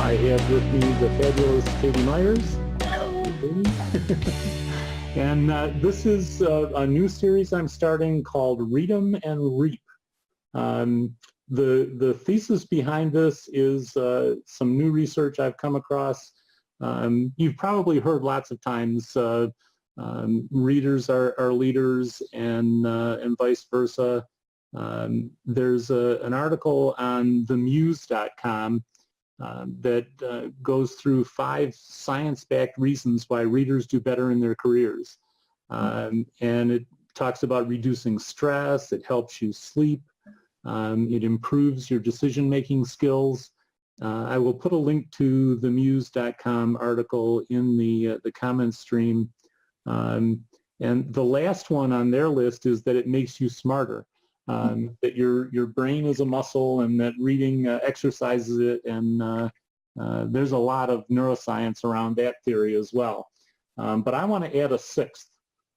I have with me the fabulous Katie Myers. And this is a new series I'm starting called Read 'em and Reap. The thesis behind this is some new research I've come across. You've probably heard lots of times readers are leaders and vice versa. There's an article on themuse.com that goes through 5 science-backed reasons why readers do better in their careers. And it talks about reducing stress, it helps you sleep, it improves your decision-making skills. I will put a link to the muse.com article in the comments stream. And the last one on their list is that it makes you smarter. That your brain is a muscle and that reading exercises it, and there's a lot of neuroscience around that theory as well. But I want to add a 6th.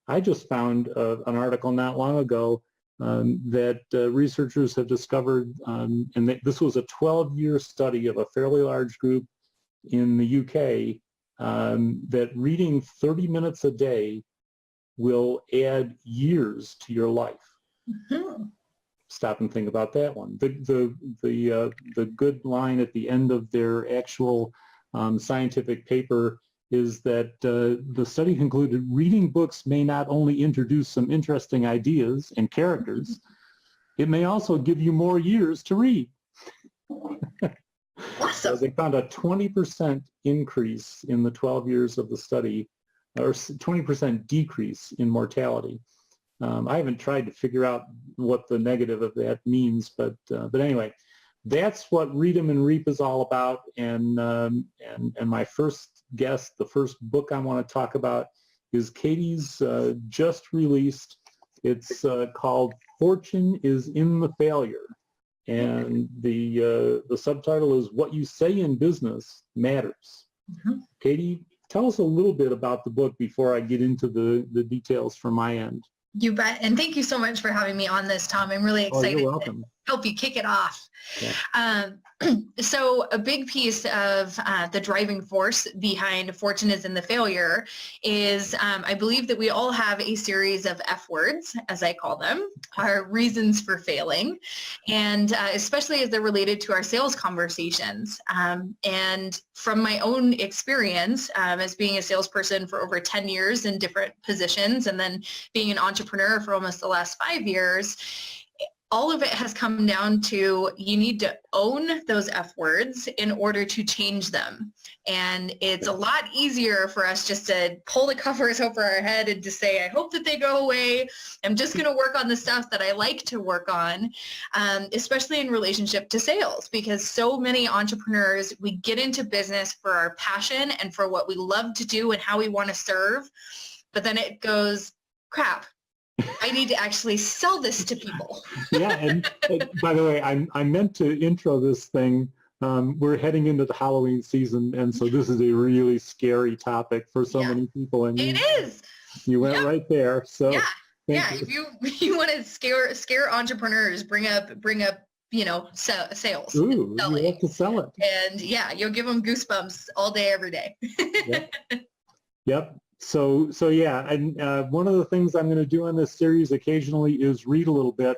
I just found an article not long ago that researchers have discovered, and this was a 12-year study of a fairly large group in the UK, that reading 30 minutes a day will add years to your life. Mm-hmm. Stop and think about that one. The good line at the end of their actual scientific paper is that the study concluded reading books may not only introduce some interesting ideas and characters, it may also give you more years to read. Awesome. So they found a 20% increase in the 12 years of the study, or 20% decrease in mortality. I haven't tried to figure out what the negative of that means, but anyway, that's what Read 'em and Reap is all about. And my first guest, the first book I want to talk about, is Katie's just released. It's called Fortune is in the Failure, and the subtitle is What You Say in Business Matters. Mm-hmm. Katie, tell us a little bit about the book before I get into the details from my end. You bet. And thank you so much for having me on this, Tom. I'm really excited you're welcome. to help you kick it off. Yeah. So a big piece of the driving force behind Fortune is in the Failure is I believe that we all have a series of F words, as I call them, our reasons for failing, and especially as they're related to our sales conversations. And from my own experience as being a salesperson for over 10 years in different positions, and then being an entrepreneur for almost the last 5 years, all of it has come down to you need to own those F words in order to change them. And it's a lot easier for us just to pull the covers over our head and to say, I hope that they go away. I'm just going to work on the stuff that I like to work on, especially in relationship to sales, because so many entrepreneurs, we get into business for our passion and for what we love to do and how we want to serve. But then it goes, crap, I need to actually sell this to people. Yeah, and by the way, I meant to intro this thing. We're heading into the Halloween season, and so this is a really scary topic for so many people. And it is. You went right there. So yeah. If you want to scare entrepreneurs, bring up sales. Ooh, you have to sell it. And you'll give them goosebumps all day, every day. Yep. So yeah, and one of the things I'm going to do in this series occasionally is read a little bit.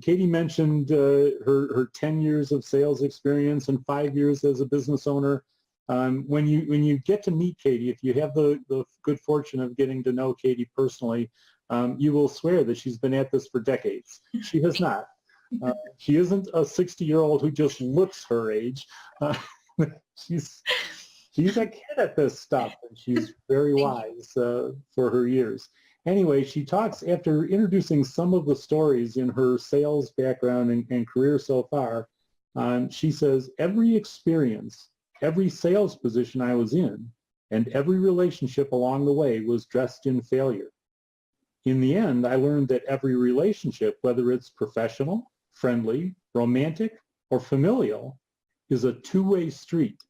Katie mentioned her 10 years of sales experience and 5 years as a business owner. When you get to meet Katie, if you have the good fortune of getting to know Katie personally, you will swear that she's been at this for decades. She has not. She isn't a 60-year-old who just looks her age. She's a kid at this stuff, and she's very wise for her years. Anyway, she talks, after introducing some of the stories in her sales background and career so far, she says, every experience, every sales position I was in, and every relationship along the way was dressed in failure. In the end, I learned that every relationship, whether it's professional, friendly, romantic, or familial, is a two-way street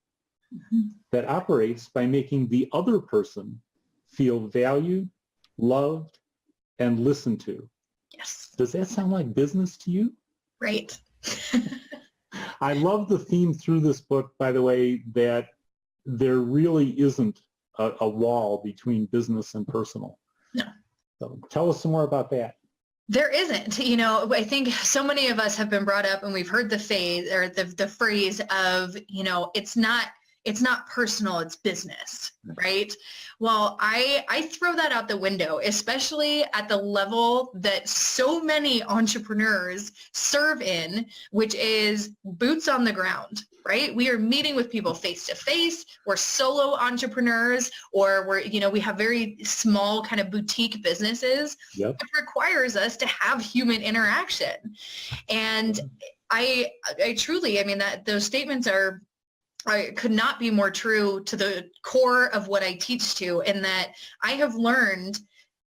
that operates by making the other person feel valued, loved, and listened to. Yes. Does that sound like business to you? Right. I love the theme through this book, by the way, that there really isn't a wall between business and personal. No. So tell us some more about that. There isn't. I think so many of us have been brought up and we've heard the phrase of, it's not personal, it's business, right? Well, I throw that out the window, especially at the level that so many entrepreneurs serve in, which is boots on the ground, right? We are meeting with people face to face. We're solo entrepreneurs, or we have very small kind of boutique businesses. Yep. It requires us to have human interaction. And I truly, that those statements could not be more true to the core of what I teach to, in that I have learned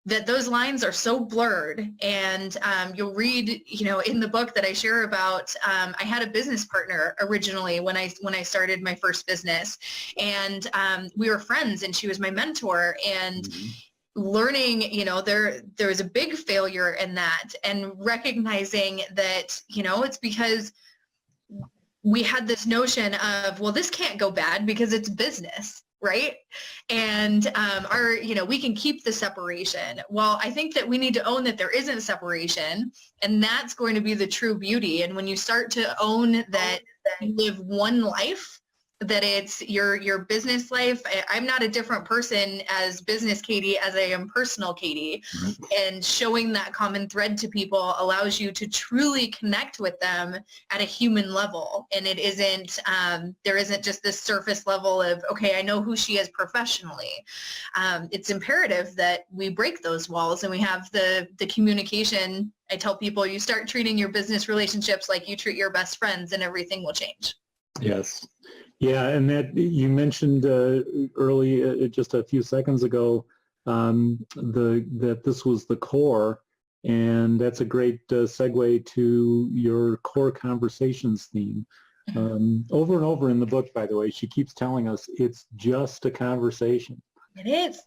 that those lines are so blurred. And you'll read, in the book that I share about, I had a business partner originally when I started my first business, and we were friends, and she was my mentor. And learning, there was a big failure in that, and recognizing that, it's because we had this notion of, well, this can't go bad because it's business, right? And we can keep the separation. Well, I think that we need to own that there isn't separation, and that's going to be the true beauty. And when you start to own that you live one life, that it's your business life. I'm not a different person as business Katie as I am personal Katie. Mm-hmm. And showing that common thread to people allows you to truly connect with them at a human level. And it isn't, there isn't just this surface level of, okay, I know who she is professionally. It's imperative that we break those walls and we have the communication. I tell people, you start treating your business relationships like you treat your best friends, and everything will change. Yes. Yeah, and that you mentioned early, just a few seconds ago, that this was the core, and that's a great segue to your core conversations theme. Over and over in the book, by the way, she keeps telling us it's just a conversation. It is.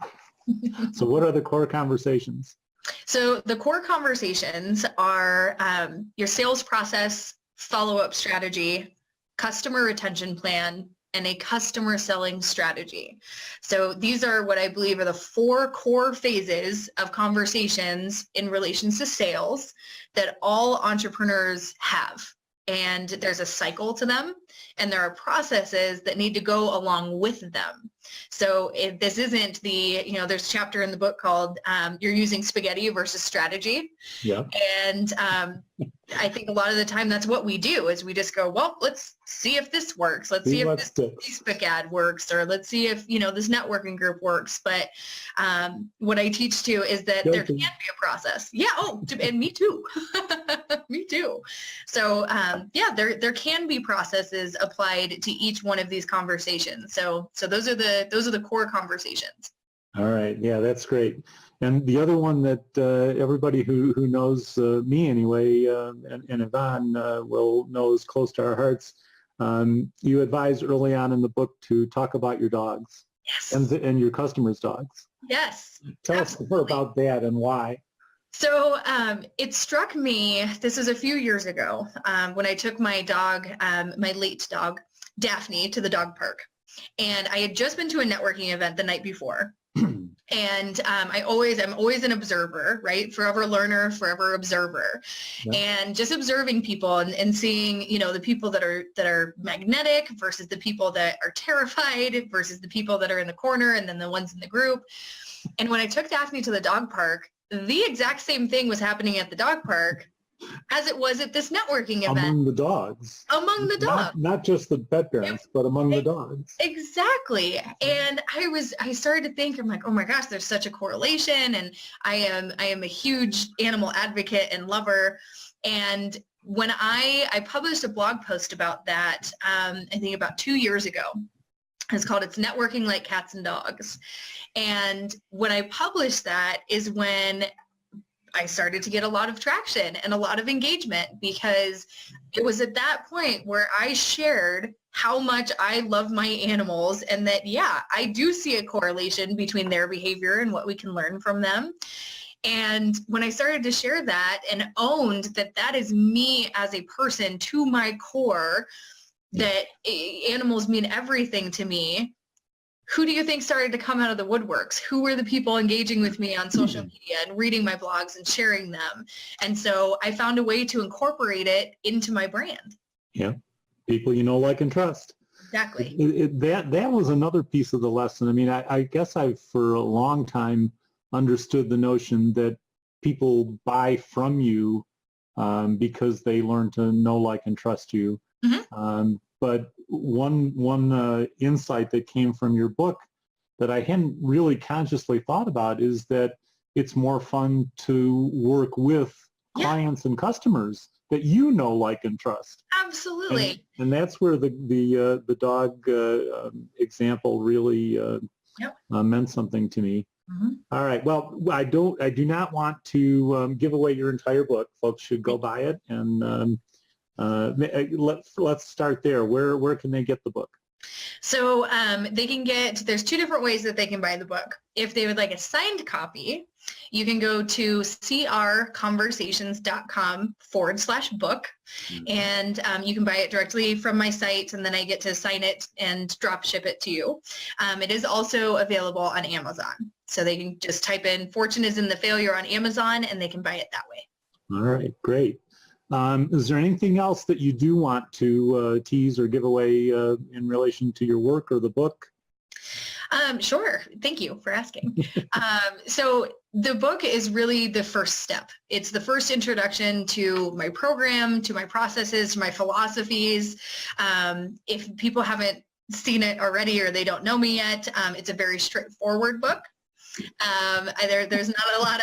So what are the core conversations? So the core conversations are your sales process, follow-up strategy, customer retention plan, and a customer selling strategy. So these are what I believe are the 4 core phases of conversations in relation to sales that all entrepreneurs have. And there's a cycle to them, and there are processes that need to go along with them. So this isn't there's a chapter in the book called You're Using Spaghetti versus Strategy. Yeah. And I think a lot of the time that's what we do, is we just go, well, let's see if this works. Let's see if this Facebook ad works, or let's see if, this networking group works. But what I teach too is that there can be a process. Yeah. Oh, and me too. Me too. So there can be processes applied to each one of these conversations. So those are the core conversations. All right. Yeah, that's great. And the other one that everybody who knows me anyway, and Yvonne will know is close to our hearts, you advised early on in the book to talk about your dogs. Yes. And your customers' dogs. Yes. Tell us more about that and why. So it struck me, this is a few years ago, when I took my dog, my late dog, Daphne, to the dog park. And I had just been to a networking event the night before. And I'm always an observer, right? Forever learner, forever observer. Yeah. And just observing people and seeing, the people that are magnetic versus the people that are terrified versus the people that are in the corner and then the ones in the group. And when I took Daphne to the dog park, the exact same thing was happening at the dog park as it was at this networking event. Among the dogs. Among the dogs. Not just the pet parents, but among the dogs. Exactly. And I started to think, I'm like, oh my gosh, there's such a correlation. And I am a huge animal advocate and lover. And when I published a blog post about that, I think about 2 years ago. It's called It's Networking Like Cats and Dogs. And when I published that is when I started to get a lot of traction and a lot of engagement, because it was at that point where I shared how much I love my animals, and that, I do see a correlation between their behavior and what we can learn from them. And when I started to share that and owned that that is me as a person to my core, that animals mean everything to me, who do you think started to come out of the woodworks? Who were the people engaging with me on social media and reading my blogs and sharing them? And so I found a way to incorporate it into my brand. Yeah, people you know, like, and trust. Exactly. That was another piece of the lesson. I mean, I guess I've for a long time understood the notion that people buy from you because they learn to know, like, and trust you. Mm-hmm. But one insight that came from your book that I hadn't really consciously thought about is that it's more fun to work with clients and customers that you know, like, and trust. Absolutely. And that's where the dog example really meant something to me. Mm-hmm. All right. Well, I do not want to give away your entire book. Folks should go buy it, and let's start there. Where can they get the book? So they can there's two different ways that they can buy the book. If they would like a signed copy, you can go to crconversations.com/book, and you can buy it directly from my site, and then I get to sign it and drop ship it to you. It is also available on Amazon. So they can just type in "Fortune is in the Failure" on Amazon, and they can buy it that way. All right, great. Is there anything else that you do want to tease or give away in relation to your work or the book? Sure. Thank you for asking. So the book is really the first step. It's the first introduction to my program, to my processes, to my philosophies. If people haven't seen it already or they don't know me yet, it's a very straightforward book. There's not a lot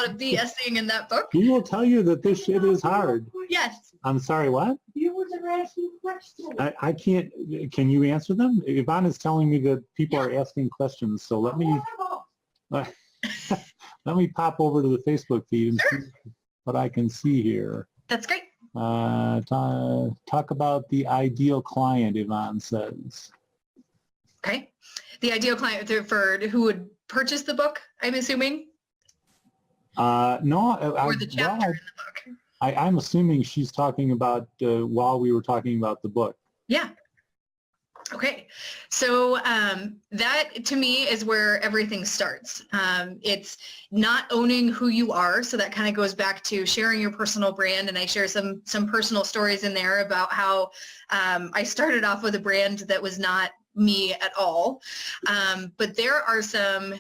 of BSing in that book. He will tell you that this shit is hard. Yes. I'm sorry, what? Viewers are asking questions. I can't. Can you answer them? Yvonne is telling me that people are asking questions, so let me let me pop over to the Facebook feed and see what I can see here. That's great. Talk about the ideal client, Yvonne says. Okay. The ideal client for who would purchase the book, I'm assuming? No. Or the chapter in the book? I'm assuming she's talking about while we were talking about the book. Yeah. Okay. So that to me is where everything starts. It's not owning who you are. So that kind of goes back to sharing your personal brand. And I share some personal stories in there about how I started off with a brand that was not me at all. But there are some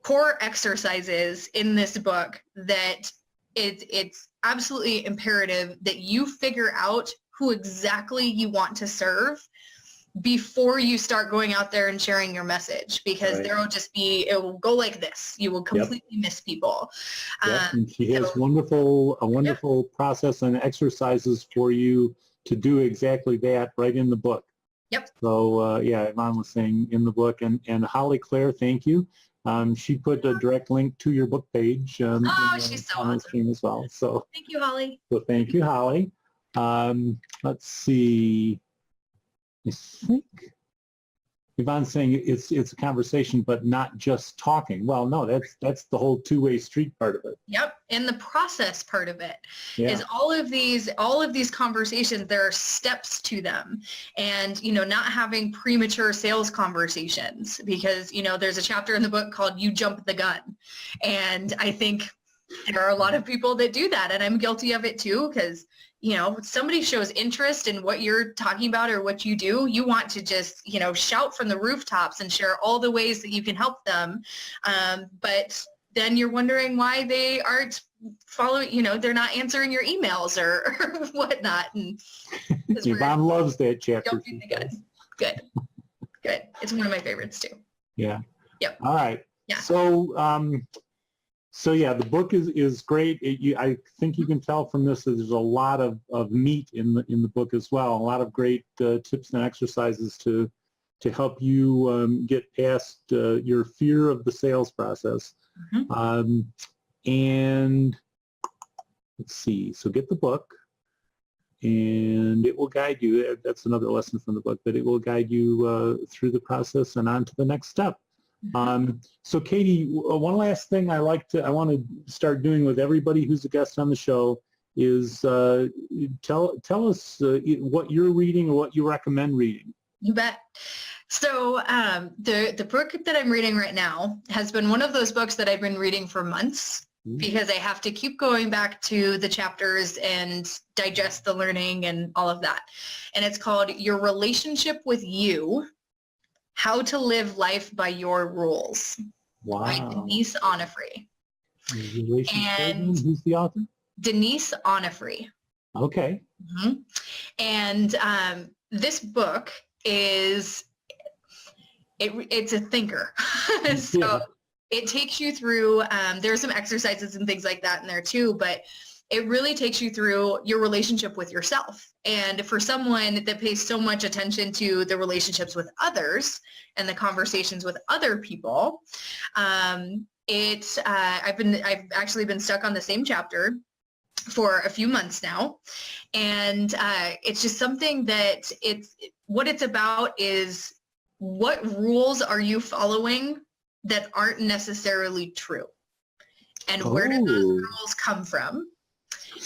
core exercises in this book that it's absolutely imperative that you figure out who exactly you want to serve before you start going out there and sharing your message, because there will just be, it will go like this. You will completely miss people. And she has a wonderful process and exercises for you to do exactly that right in the book. Yep. So yeah, Yvonne was saying in the book, and Holly Claire, thank you. She put a direct link to your book page in she's so on the awesome. stream as well. So Thank you, Holly. so thank you, Holly. Let's see. I think Yvonne's saying it's a conversation, but not just talking. Well, no, that's the whole two-way street part of it. Yep. And the process part of it Yeah. is all of these conversations, there are steps to them. And, not having premature sales conversations, because, there's a chapter in the book called "You Jump the Gun." And I think there are a lot of people that do that. And I'm guilty of it too, because somebody shows interest in what you're talking about or what you do, you want to just, shout from the rooftops and share all the ways that you can help them. But then you're wondering why they aren't following, they're not answering your emails or whatnot. And Yvonne loves that chapter. Jumping the gun. Good. It's one of my favorites too. Yeah. Yep. All right. Yeah. So yeah, the book is great. I think you can tell from this that there's a lot of meat in the book as well. A lot of great tips and exercises to help you get past your fear of the sales process. Mm-hmm. And let's see. So get the book, and it will guide you. That's another lesson from the book, that it will guide you through the process and on to the next step. So Katie, one last thing I want to start doing with everybody who's a guest on the show is tell us what you're reading or what you recommend reading. You bet. So the book that I'm reading right now has been one of those books that I've been reading for months because I have to keep going back to the chapters and digest the learning and all of that. And it's called Your Relationship with You, How to Live Life by Your Rules by Denise Onofre. And who's the author? Denise Onofre. Okay. Mm-hmm. And this book is, it's a thinker. So yeah. It takes you through, there's some exercises and things like that in there too, but it really takes you through your relationship with yourself. And for someone that pays so much attention to the relationships with others and the conversations with other people, I've actually been stuck on the same chapter for a few months now. And it's just something that what it's about is what rules are you following that aren't necessarily true? And where do those rules come from?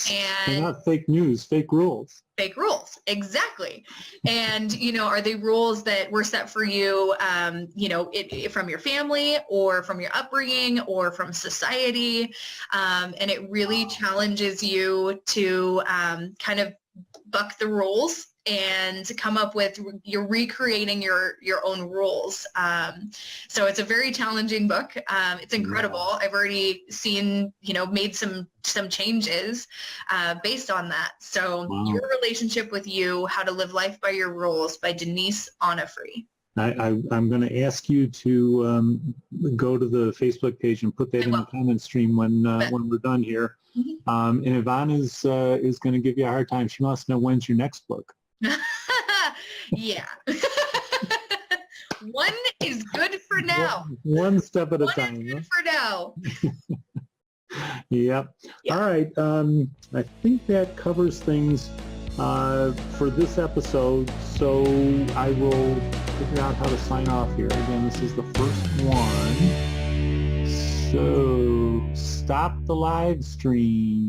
And they're not fake news, fake rules. Fake rules, exactly. And, are they rules that were set for you, from your family or from your upbringing or from society? And it really challenges you to kind of buck the rules and come up with, you're recreating your own rules. So it's a very challenging book. It's incredible. Yeah. I've already seen, made some changes based on that. So Your Relationship with You, How to Live Life by Your Rules by Denise Onofre. I'm going to ask you to go to the Facebook page and put that in the comment stream when we're done here. Mm-hmm. And Yvonne is going to give you a hard time. She wants to know when's your next book. Yeah. One is good for now. One step at a time. One is good for now. Yep. Yeah. All right. I think that covers things for this episode. So I will figure out how to sign off here. Again, this is the first one. So stop the live stream.